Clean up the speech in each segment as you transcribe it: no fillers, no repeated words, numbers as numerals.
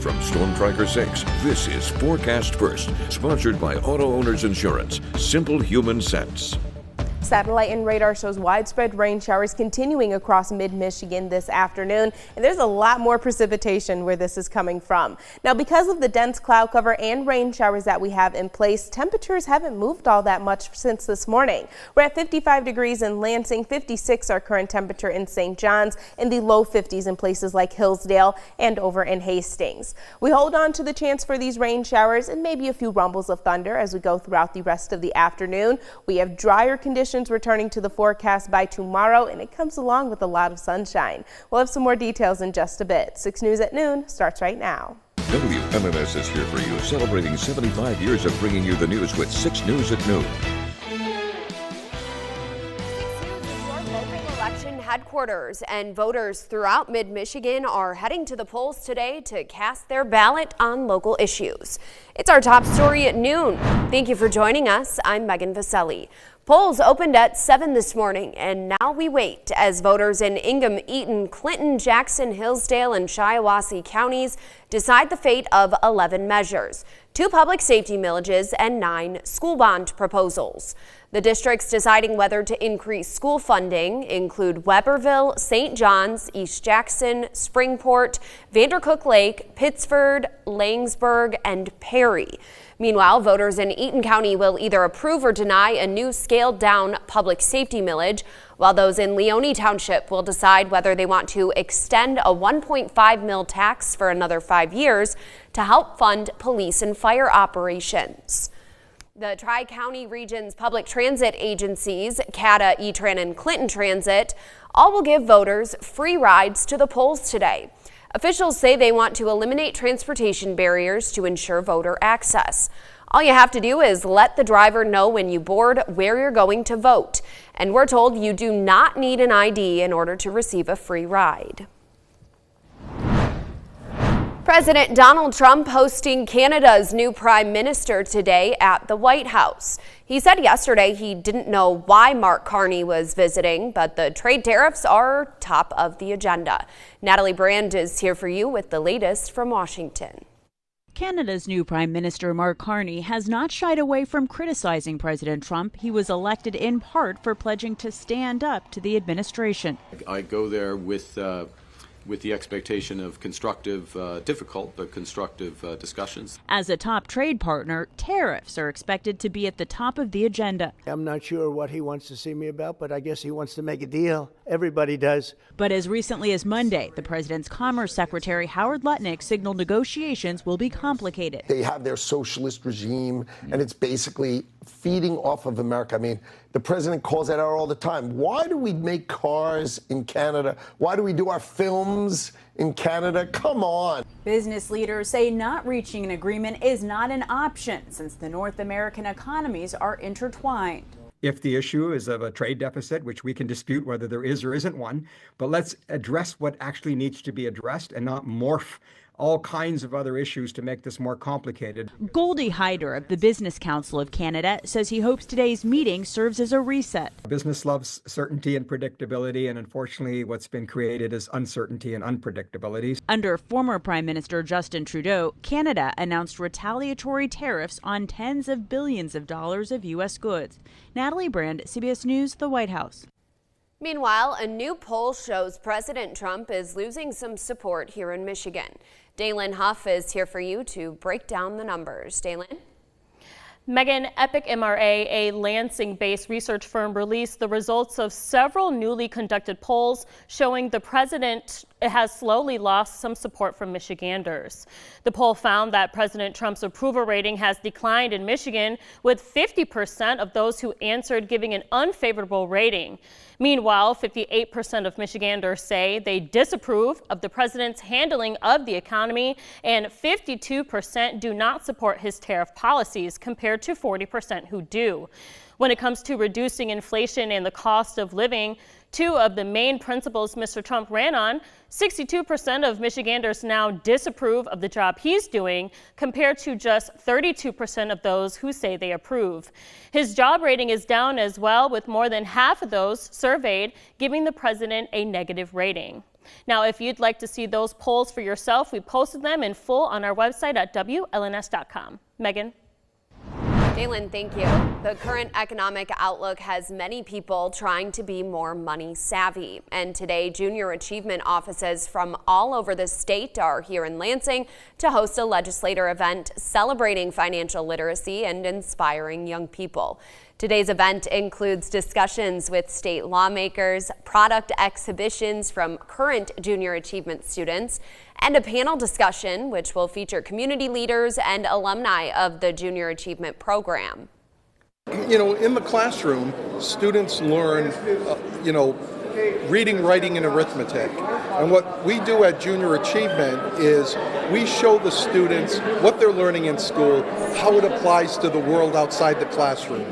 From Storm Tracker 6, this is Forecast First, sponsored by Auto Owners Insurance. Simple human sense. Satellite and radar shows widespread rain showers continuing across mid-Michigan this afternoon, and there's a lot more precipitation where this is coming from. Now, because of the dense cloud cover and rain showers that we have in place, temperatures haven't moved all that much since this morning. We're at 55 degrees in Lansing, 56 our current temperature in St. John's, and the low 50s in places like Hillsdale and over in Hastings. We hold on to the chance for these rain showers and maybe a few rumbles of thunder as we go throughout the rest of the afternoon. We have drier conditions returning to the forecast by tomorrow, and it comes along with a lot of sunshine. We'll have some more details in just a bit. 6 News at Noon starts right now. WMMS is here for you, celebrating 75 years of bringing you the news with 6 News at Noon. 6 News is your local election headquarters, and voters throughout mid-Michigan are heading to the polls today to cast their ballot on local issues. It's our top story at noon. Thank you for joining us. I'm Megan Vaselli. Polls opened at 7 this morning, and now we wait as voters in Ingham, Eaton, Clinton, Jackson, Hillsdale, and Shiawassee counties decide the fate of 11 measures, 2 public safety millages, and 9 school bond proposals. The districts deciding whether to increase school funding include Weberville, St. John's, East Jackson, Springport, Vandercook Lake, Pittsford, Langsburg, and Perry. Meanwhile, voters in Eaton County will either approve or deny a new scaled-down public safety millage, while those in Leone Township will decide whether they want to extend a 1.5 mil tax for another 5 years to help fund police and fire operations. The Tri-County Region's public transit agencies, CATA, E-Tran, and Clinton Transit, all will give voters free rides to the polls today. Officials say they want to eliminate transportation barriers to ensure voter access. All you have to do is let the driver know when you board where you're going to vote. And we're told you do not need an ID in order to receive a free ride. President Donald Trump hosting Canada's new Prime Minister today at the White House. He said yesterday he didn't know why Mark Carney was visiting, but the trade tariffs are top of the agenda. Natalie Brand is here for you with the latest from Washington. Canada's new Prime Minister Mark Carney has not shied away from criticizing President Trump. He was elected in part for pledging to stand up to the administration. I go there with the expectation of constructive, difficult, but constructive discussions. As a top trade partner, tariffs are expected to be at the top of the agenda. I'm not sure what he wants to see me about, but I guess he wants to make a deal. Everybody does. But as recently as Monday, the president's Commerce Secretary Howard Lutnick signaled negotiations will be complicated. They have their socialist regime, and it's basically feeding off of America. I mean, the president calls that out all the time. Why do we make cars in Canada? Why do we do our films in Canada? Come on. Business leaders say not reaching an agreement is not an option since the North American economies are intertwined. If the issue is of a trade deficit, which we can dispute whether there is or isn't one, but let's address what actually needs to be addressed and not morph all kinds of other issues to make this more complicated. Goldie Hyder of the Business Council of Canada says he hopes today's meeting serves as a reset. Business loves certainty and predictability, and unfortunately what's been created is uncertainty and unpredictability. Under former Prime Minister Justin Trudeau, Canada announced retaliatory tariffs on tens of billions of dollars of U.S. goods. Natalie Brand, CBS News, the White House. Meanwhile, a new poll shows President Trump is losing some support here in Michigan. Dalen Huff is here for you to break down the numbers. Dalen? Megan, Epic MRA, a Lansing-based research firm, released the results of several newly conducted polls showing the president has slowly lost some support from Michiganders. The poll found that President Trump's approval rating has declined in Michigan, with 50% of those who answered giving an unfavorable rating. Meanwhile, 58% of Michiganders say they disapprove of the president's handling of the economy, and 52% do not support his tariff policies, compared to 40% who do. When it comes to reducing inflation and the cost of living, two of the main principles Mr. Trump ran on, 62% of Michiganders now disapprove of the job he's doing, compared to just 32% of those who say they approve. His job rating is down as well, with more than half of those surveyed giving the president a negative rating. Now, if you'd like to see those polls for yourself, we posted them in full on our website at WLNS.com. Megan. Jalen, thank you. The current economic outlook has many people trying to be more money savvy. And today, junior achievement offices from all over the state are here in Lansing to host a legislator event celebrating financial literacy and inspiring young people. Today's event includes discussions with state lawmakers, product exhibitions from current junior achievement students, and a panel discussion which will feature community leaders and alumni of the Junior Achievement Program. You know, in the classroom, students learn, reading, writing, and arithmetic. And what we do at Junior Achievement is we show the students what they're learning in school, how it applies to the world outside the classroom.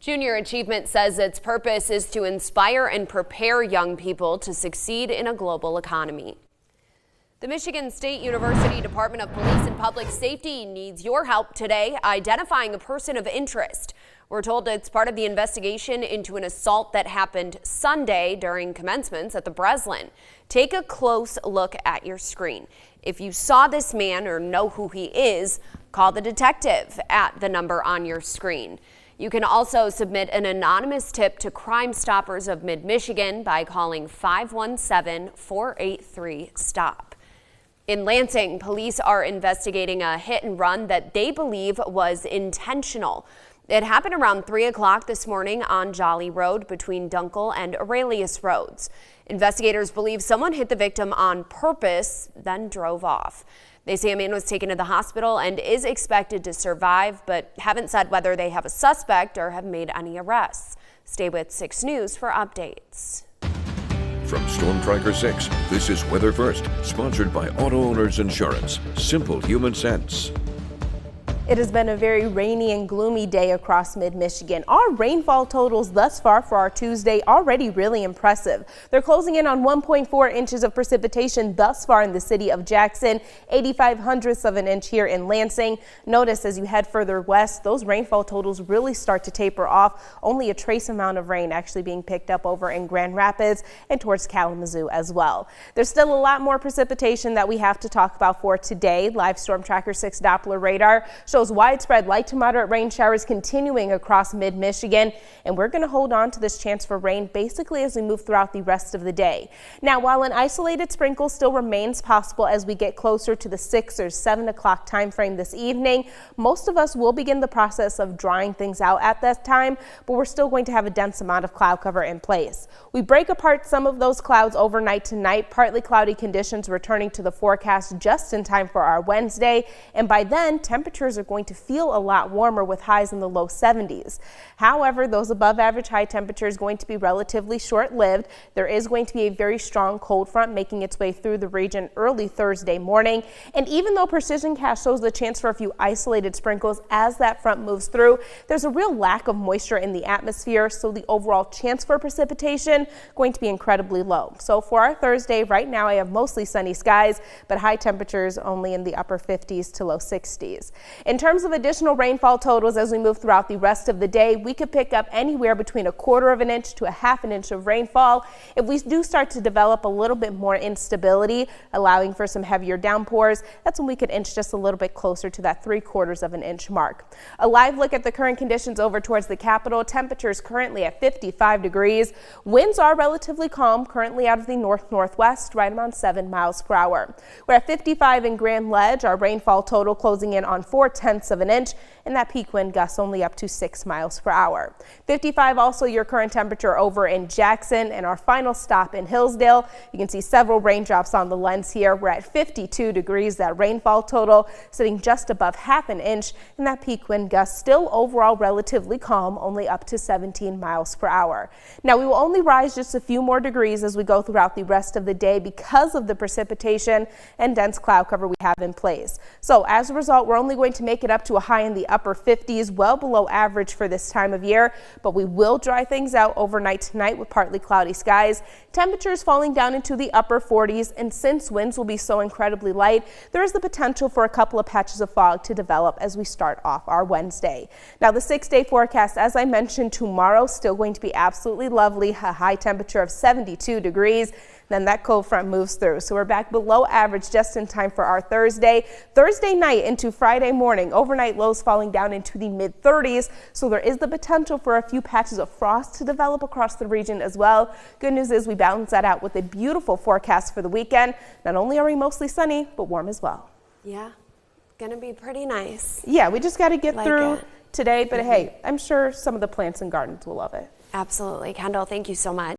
Junior Achievement says its purpose is to inspire and prepare young people to succeed in a global economy. The Michigan State University Department of Police and Public Safety needs your help today identifying a person of interest. We're told it's part of the investigation into an assault that happened Sunday during commencements at the Breslin. Take a close look at your screen. If you saw this man or know who he is, call the detective at the number on your screen. You can also submit an anonymous tip to Crime Stoppers of Mid-Michigan by calling 517-483-STOP. In Lansing, police are investigating a hit and run that they believe was intentional. It happened around 3 o'clock this morning on Jolly Road between Dunkel and Aurelius Roads. Investigators believe someone hit the victim on purpose, then drove off. They say a man was taken to the hospital and is expected to survive, but haven't said whether they have a suspect or have made any arrests. Stay with 6 News for updates. From Storm Tracker 6, this is Weather First, sponsored by Auto Owners Insurance. Simple human sense. It has been a very rainy and gloomy day across mid-Michigan. Our rainfall totals thus far for our Tuesday already really impressive. They're closing in on 1.4 inches of precipitation thus far in the city of Jackson, 0.85 of an inch here in Lansing. Notice as you head further west, those rainfall totals really start to taper off. Only a trace amount of rain actually being picked up over in Grand Rapids and towards Kalamazoo as well. There's still a lot more precipitation that we have to talk about for today. Live Storm Tracker 6 Doppler radar shows widespread light to moderate rain showers continuing across mid-Michigan, and we're going to hold on to this chance for rain basically as we move throughout the rest of the day. Now, while an isolated sprinkle still remains possible as we get closer to the 6 or 7 o'clock time frame this evening, most of us will begin the process of drying things out at that time, but we're still going to have a dense amount of cloud cover in place. We break apart some of those clouds overnight tonight, partly cloudy conditions returning to the forecast just in time for our Wednesday, and by then temperatures are going to feel a lot warmer with highs in the low 70s. However, those above average high temperatures going to be relatively short-lived. There is going to be a very strong cold front making its way through the region early Thursday morning. And even though Precision Cast shows the chance for a few isolated sprinkles as that front moves through, there's a real lack of moisture in the atmosphere, so the overall chance for precipitation going to be incredibly low. So for our Thursday, right now I have mostly sunny skies, but high temperatures only in the upper 50s to low 60s. In terms of additional rainfall totals as we move throughout the rest of the day, we could pick up anywhere between 1/4 of an inch to 1/2 an inch of rainfall. If we do start to develop a little bit more instability, allowing for some heavier downpours, that's when we could inch just a little bit closer to that 3/4 of an inch mark. A live look at the current conditions over towards the capital. Temperatures currently at 55 degrees. Winds are relatively calm, currently out of the north-northwest, right around 7 miles per hour. We're at 55 in Grand Ledge. Our rainfall total closing in on 4/10 of an inch, and that peak wind gusts only up to 6 miles per hour. 55 also your current temperature over in Jackson, and our final stop in Hillsdale. You can see several raindrops on the lens here. We're at 52 degrees, that rainfall total sitting just above 1/2 an inch, and that peak wind gust still overall relatively calm, only up to 17 miles per hour. Now we will only rise just a few more degrees as we go throughout the rest of the day because of the precipitation and dense cloud cover we have in place. So as a result, we're only going to make it up to a high in the upper 50s, well below average for this time of year, but we will dry things out overnight tonight with partly cloudy skies. Temperatures falling down into the upper 40s, and since winds will be so incredibly light, there is the potential for a couple of patches of fog to develop as we start off our Wednesday. Now the 6-day forecast, as I mentioned, tomorrow still going to be absolutely lovely, a high temperature of 72 degrees. Then that cold front moves through, so we're back below average just in time for our Thursday night into Friday morning. Overnight lows falling down into the mid-30s, so there is the potential for a few patches of frost to develop across the region as well. Good news is we balance that out with a beautiful forecast for the weekend. Not only are we mostly sunny, but warm as well. Yeah, gonna be pretty nice. Yeah, we just got to get through it today, but hey, I'm sure some of the plants and gardens will love it. Absolutely. Kendall, thank you so much.